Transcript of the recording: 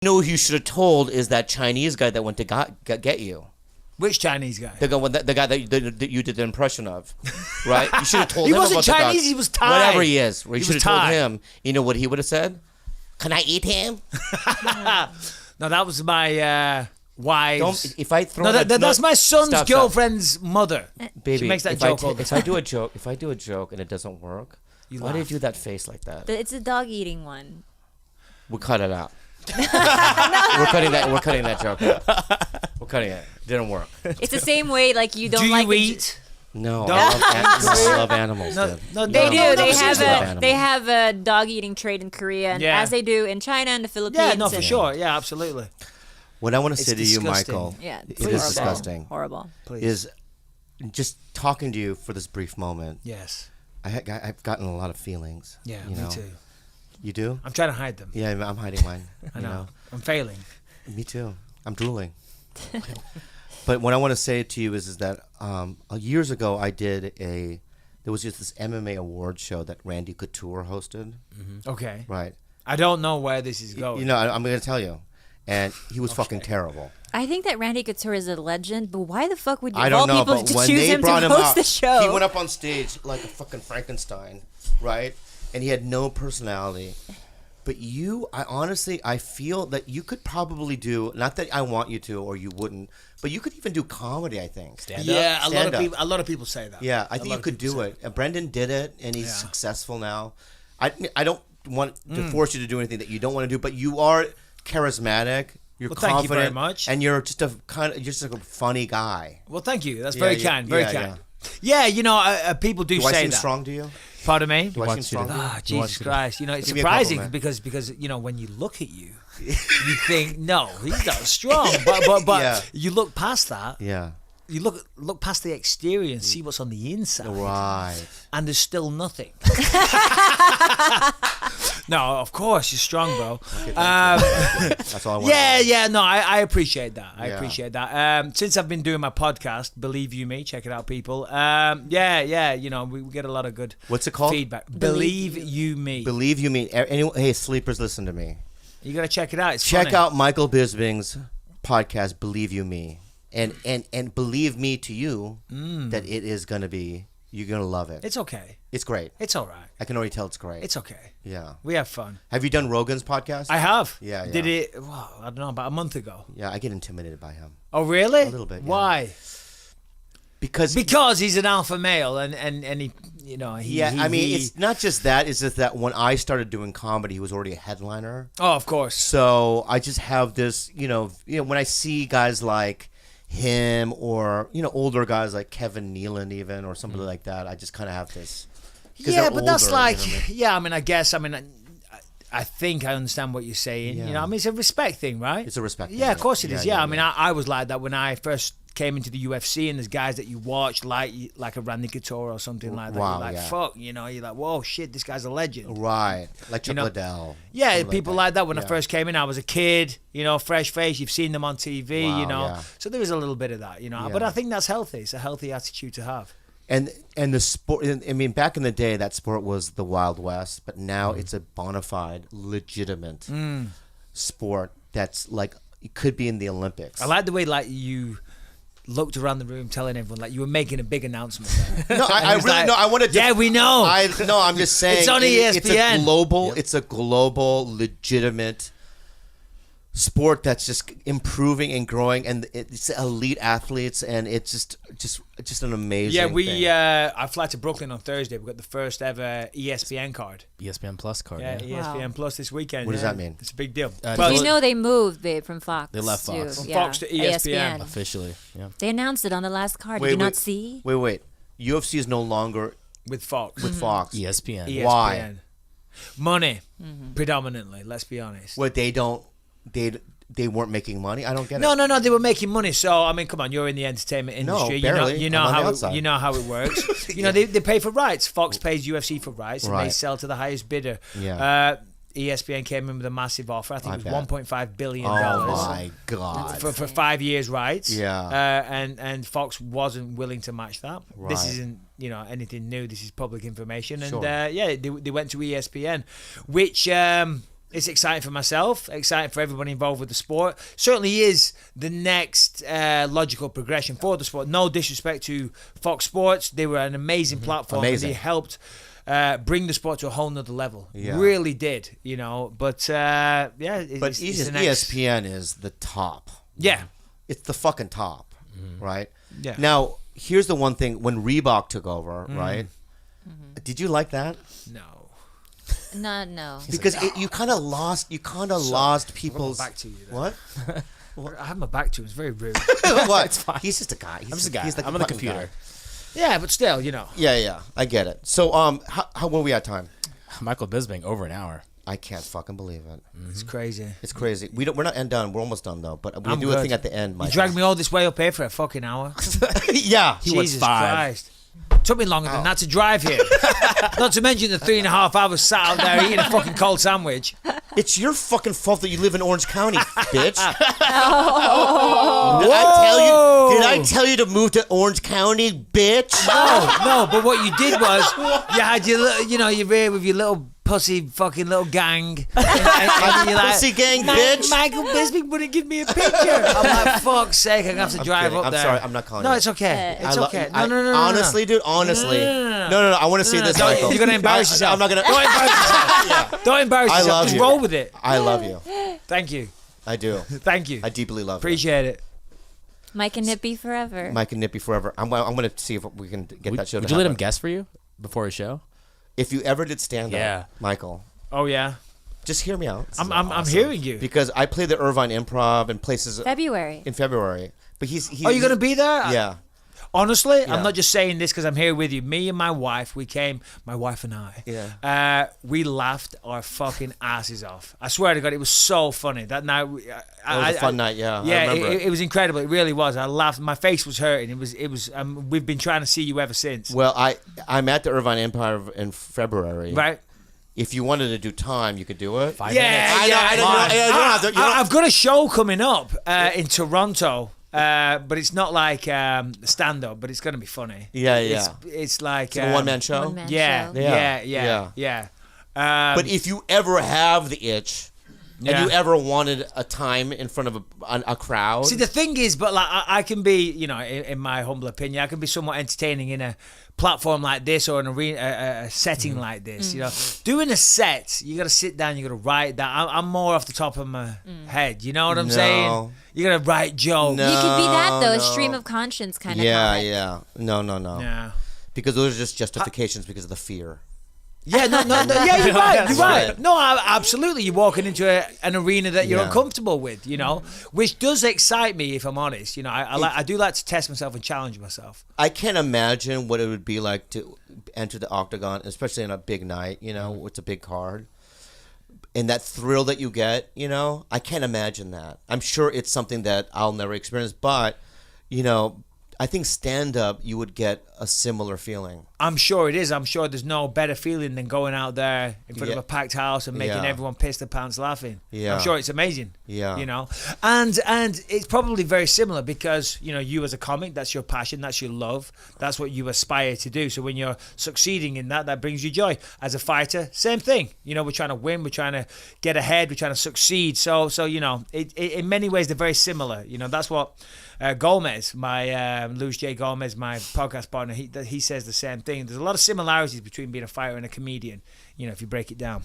know who you should have told is that Chinese guy that went to get you. Which Chinese guy? The guy that you did the impression of, right? You should have told him He wasn't about Chinese, the dog. he was Thai. Whatever he is. You He should was have told Thai. him. You know what he would have said? Can I eat him? No, that was my wife's. If I throw that's my son's stop. girlfriend's mother. Baby, she makes that if joke all the if I do a joke and it doesn't work, why laugh. do you do that face like that? It's a dog eating one. We'll cut it out. We're cutting that joke out. We're cutting it. Didn't work. It's the same way like you don't Do like you eat? No, Dog? I love animals. No, dude. no, They no, do. no, They seriously. have a dog eating trade in Korea, and Yeah. as they do in China and the Philippines. Yeah, no, for and- sure. Yeah, absolutely. What I want to It's say to you, disgusting. Michael, Yeah, it it's is horrible. disgusting. Horrible. Please. Is just talking to you for this brief moment. Yes. I've gotten a lot of feelings. Yeah, you me know? too. You do? I'm trying to hide them. Yeah, I'm hiding mine. I you know. I'm failing. Me too. I'm drooling. But what I want to say to you is that years ago there was just this MMA award show that Randy Couture hosted. Okay. Right. I don't know where this is going. You know, I'm going to tell you. And he was fucking terrible. I think that Randy Couture is a legend, but why the fuck would you I of all don't know, people but to when choose they him to brought him host out, the show? he went up on stage like a fucking Frankenstein, right? And he had no personality. But I feel that you could probably do, not that I want you to or you wouldn't, but you could even do comedy, I think. Yeah, a Stand-up. lot of people say that. Yeah, I A think lot you of could people do say it. And Brendan did it, and he's Yeah. successsul now. I don't want to force you to do anything that you don't want to do, but you are charismatic. You're Well, confident, thank you very much. and you're just just like a funny guy. Well, thank you. That's Yeah, very yeah, kind. Very yeah, kind. Yeah, you know, people do Do I say seem that. strong to you? Pardon me? Do I seem strong to you? Ah, Jesus Christ! You know, it's Give me a surprising compliment. because you know when you look at you, you think no, he's not strong, but Yeah. you look past that. Yeah. You look past the exterior and see what's on the inside, Right. and there's still nothing. No, of course you're strong, bro. That's all I want. Yeah. No, I appreciate that. I Yeah. appreciate that. Since I've been doing my podcast, Believe You Me, check it out, people. Yeah. You know, we get a lot of good. What's it called? Feedback. Believe You Me. Believe you me. Hey, sleepers, listen to me. You gotta check it out. It's Check funny. out Michael Bisping's podcast, Believe You Me, and believe me to you that it is gonna be. You're gonna love it. It's okay. It's great. It's all right. I can already tell it's great. It's okay. Yeah. We have fun. Have you done Rogan's podcast? I have. Yeah. Did it? Well, I don't know. About a month ago. Yeah, I get intimidated by him Oh, really? A little bit, yeah. Why? because Because he's an alpha male, and he, you know, he. yeah, he- I mean, he- it's not just that. It's just that when I started doing comedy, he was already a headliner. Oh, of course. So I just have this, you know, when I see guys like him or older guys like Kevin Nealon even or somebody like that, I just kind of have this. 'cause Yeah, they're but that's older, you like, know what I mean? yeah. I mean, I think I understand what you're saying. Yeah. You know, I mean, it's a respect thing, right? It's a respect Yeah, thing. of course it is. Yeah, Yeah, yeah, I mean, yeah. I was like that when I first came into the UFC, and there's guys that you watch like a Randy Couture or something like that. Wow, You're like, yeah. fuck, you know, you're like, whoa, shit, this guy's a legend. Right, like Chuck know, Liddell. Yeah, somebody people like that. When I Yeah. first came in, I was a kid, you know, fresh face. You've seen them on TV, Wow, you know. yeah. So there was a little bit of that, you know. Yeah. But I think that's healthy. It's a healthy attitude to have. And the sport. I mean, back in the day, that sport was the Wild West, but now it's a bona fide, legitimate sport that's like it could be in the Olympics. I like the way like you looked around the room telling everyone like you were making a big announcement there. No, I was really like, no. I want to. Yeah, we know. I'm just saying. It's on It's a ESPN. global. It's a global, legitimate sport that's just improving and growing, and it's elite athletes, and it's just an amazing. Yeah, thing. I fly to Brooklyn on Thursday. We've got the first ever ESPN card. ESPN Plus card. Yeah, Yeah. ESPN Plus this weekend. What does yeah. that mean? It's a big deal. Well, You know they moved, babe, from Fox. They left Fox. To, From Fox to E ESPN. Officially. Yeah. They announced it on the last card. Wait, Did you wait. not see? Wait. UFC is no longer with Fox. with Fox. ESPN. ESPN. Why? Money, predominantly. Let's be honest. What they weren't making money. I don't get it. No. They were making money. So I mean, come on, you're in the entertainment industry. barely. You know I'm on the how outside. you know how it works. You know they pay for rights. Fox pays UFC for rights, and they Right. sell to the highest bidder. Yeah. ESPN came in with a massive offer. I think it was bet. $1.5 billion. Oh my god. For 5 years rights. Yeah. And Fox wasn't willing to match that. This Right. isn't anything new. This is public information. And Sure. they went to ESPN, which It's exciting for myself, exciting for everybody involved with the sport. Certainly is the next logical progression for the sport. No disrespect to Fox Sports. They were an amazing platform. Amazing. And they helped bring the sport to a whole nother level. Yeah. Really did, you know. But, yeah. But ESPN is the top. Yeah. It's the fucking top, right? Yeah. Now, here's the one thing. When Reebok took over, right? Did you like that? No. No. Because you kind of lost people's... back to you then. What? I have my back to him. It's very rude. What? It's fine. He's just a guy. I'm just a guy. He's the I'm on the fucking computer. guy. Yeah, but still, you know. Yeah. I get it. So, how were we at time? Michael Bisping, over an hour. I can't fucking believe it. It's crazy. It's crazy. We're not done. We're almost done though. But we I'm do a good. thing at the end. You Mike. dragged me all this way up here for a fucking hour. Yeah. He was Jesus 5. Christ. Took me longer than that to drive here. Not to mention the 3.5 hours sat out there eating a fucking cold sandwich. It's your fucking fault that you live in Orange County, bitch. Oh. Did I tell you to move to Orange County, bitch? No, but what you did was you had your little, you know, you're here with your little pussy fucking little gang. And you're like, Pussy gang, bitch. Michael Bisping wouldn't give me a picture. I'm like, fuck's sake, I'm going to have to drive kidding. up I'm there. sorry, I'm not calling No, you. it's okay. It's okay. I- No. Honestly, dude, honestly. No. I want to see this, Don't- Michael. you're going to embarrass yourself. I'm not going to. Don't embarrass yourself. Don't embarrass I yourself. love Just you. roll with it. I love you. Thank you. I do. Thank you. I deeply love Appreciate it. Mike and Nippy forever. you. Mike and Nippy forever. I'm going to see if we can get that show to Would you let him happen. guess for you before his show? If you ever did stand up, Yeah. Michael, Oh, yeah. just hear me out. I'm hearing you. Because I play the Irvine Improv and places February. in February. But he's Are you going to be there? Yeah. Honestly, Yeah. I'm not just saying this because I'm here with you. Me and my wife, my wife and I, we laughed our fucking asses off. I swear to God, it was so funny. That night, it was a fun night, yeah. I remember it was incredible. It really was. I laughed. My face was hurting. It was. We've been trying to see you ever since. Well, I'm at the Irvine Improv in February. Right? If you wanted to do time, you could do it. 5 Yeah, minutes. I know, yeah. I don't know. You don't have to- you don't- I've got a show coming up in Toronto. But it's not like stand up, but it's gonna be funny. Yeah. It's like It's a one-man show. One-man Yeah, show. yeah. But if you ever have the itch, Yeah. and you ever wanted a time in front of a crowd, See, the thing is, but like I can be, you know, in my humble opinion, I can be somewhat entertaining in a platform like this or an arena, a setting like this. You know, doing a set, you got to sit down, you got to write that. I'm more off the top of my head. You know what I'm No. saying? You got to write jokes. No. You could be that though, a no. stream of conscience kind of yeah, comic. yeah. No. Yeah. Because those are just justifications because of the fear. Yeah, no. Yeah, you're right. You're right. right. No, absolutely. You're walking into an arena that you're Yeah. uncomfortable with, you know, which does excite me if I'm honest. You know, I do like to test myself and challenge myself. I can't imagine what it would be like to enter the octagon, especially on a big night. You know, it's a big card, and that thrill that you get. You know, I can't imagine that. I'm sure it's something that I'll never experience, but you know, I think stand up, you would get a similar feeling. I'm sure it is. I'm sure there's no better feeling than going out there in front of Yeah. a packed house and making Yeah. everyone piss their pants laughing. Yeah. I'm sure it's amazing. Yeah. You know, and it's probably very similar because, you know, you as a comic, that's your passion, that's your love, that's what you aspire to do. So when you're succeeding in that, that brings you joy. As a fighter, same thing. You know, we're trying to win, we're trying to get ahead, we're trying to succeed. So you know, it in many ways they're very similar. You know, that's what Gomez, my Luis J. Gomez, my podcast partner, he says the same thing. There's a lot of similarities between being a fighter and a comedian, you know, if you break it down.